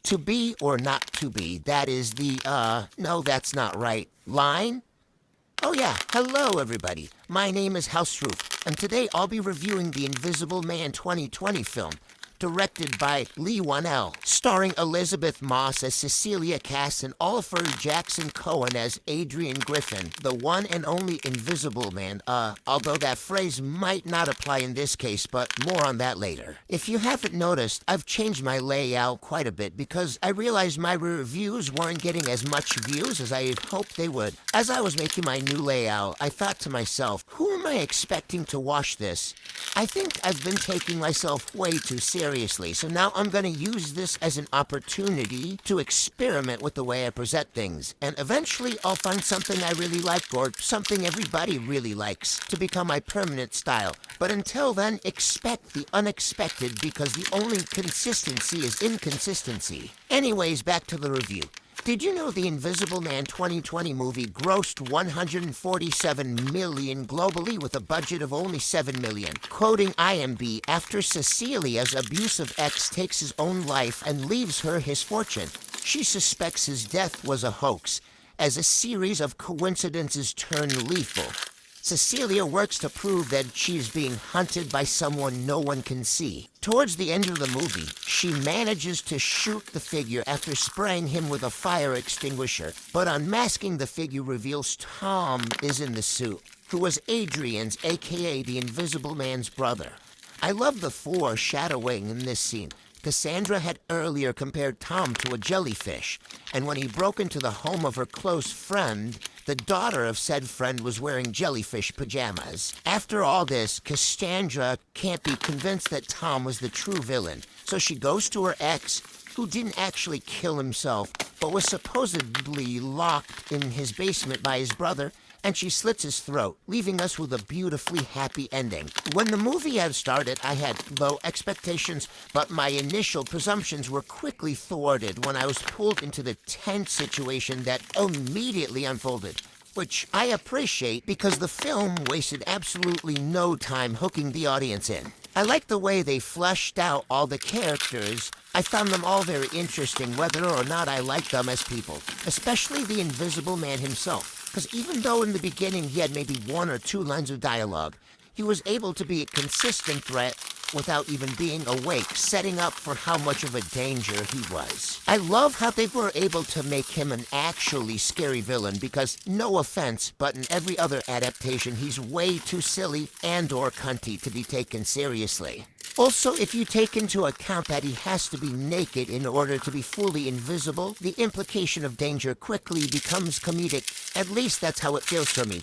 To be or not to be, that is the, no, that's not right, line? Oh yeah, hello everybody. My name is House Roof, and today I'll be reviewing the Invisible Man 2020 film, directed by Lee Whannell, starring Elizabeth Moss as Cecilia Cass and Oliver Jackson Cohen as Adrian Griffin, the one and only Invisible Man, although that phrase might not apply in this case, but more on that later. If you haven't noticed, I've changed my layout quite a bit because I realized my reviews weren't getting as much views as I had hoped they would. As I was making my new layout, I thought to myself, who am I expecting to watch this? I think I've been taking myself way too seriously, so now I'm going to use this as an opportunity to experiment with the way I present things, and eventually I'll find something I really like or something everybody really likes to become my permanent style. But until then, expect the unexpected because the only consistency is inconsistency. Anyways, back to the review. Did you know the Invisible Man 2020 movie grossed $147 million globally with a budget of only $7 million? Quoting IMDb, after Cecilia's abusive ex takes his own life and leaves her his fortune, she suspects his death was a hoax, as a series of coincidences turn lethal. Cecilia works to prove that she is being hunted by someone no one can see. Towards the end of the movie, she manages to shoot the figure after spraying him with a fire extinguisher, but unmasking the figure reveals Tom is in the suit, who was Adrian's, aka the Invisible Man's brother. I love the foreshadowing in this scene. Cassandra had earlier compared Tom to a jellyfish, and when he broke into the home of her close friend, the daughter of said friend was wearing jellyfish pajamas. After all this, Cassandra can't be convinced that Tom was the true villain, so she goes to her ex, who didn't actually kill himself, but was supposedly locked in his basement by his brother, and she slits his throat, leaving us with a beautifully happy ending. When the movie had started, I had low expectations, but my initial presumptions were quickly thwarted when I was pulled into the tense situation that immediately unfolded, which I appreciate because the film wasted absolutely no time hooking the audience in. I like the way they fleshed out all the characters. I found them all very interesting, whether or not I liked them as people, especially the Invisible Man himself. Because even though in the beginning he had maybe 1 or 2 lines of dialogue, he was able to be a consistent threat without even being awake, setting up for how much of a danger he was. I love how they were able to make him an actually scary villain because, no offense, but in every other adaptation he's way too silly and or cunty to be taken seriously. Also, if you take into account that he has to be naked in order to be fully invisible, the implication of danger quickly becomes comedic. At least that's how it feels for me.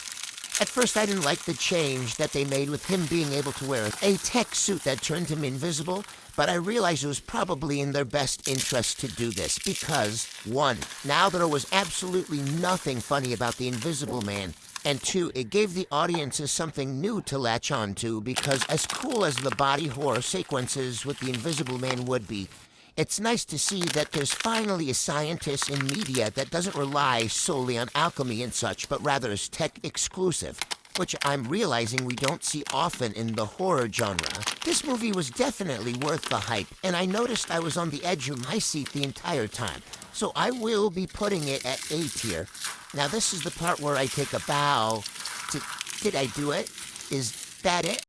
At first, I didn't like the change that they made with him being able to wear a tech suit that turned him invisible, but I realized it was probably in their best interest to do this because, 1, now there was absolutely nothing funny about the Invisible Man, and 2, it gave the audiences something new to latch on to because as cool as the body horror sequences with the Invisible Man would be, it's nice to see that there's finally a scientist in media that doesn't rely solely on alchemy and such, but rather is tech exclusive, which I'm realizing we don't see often in the horror genre. This movie was definitely worth the hype, and I noticed I was on the edge of my seat the entire time, so I will be putting it at A tier. Now this is the part where I take a bow to, did I do it? Is that it?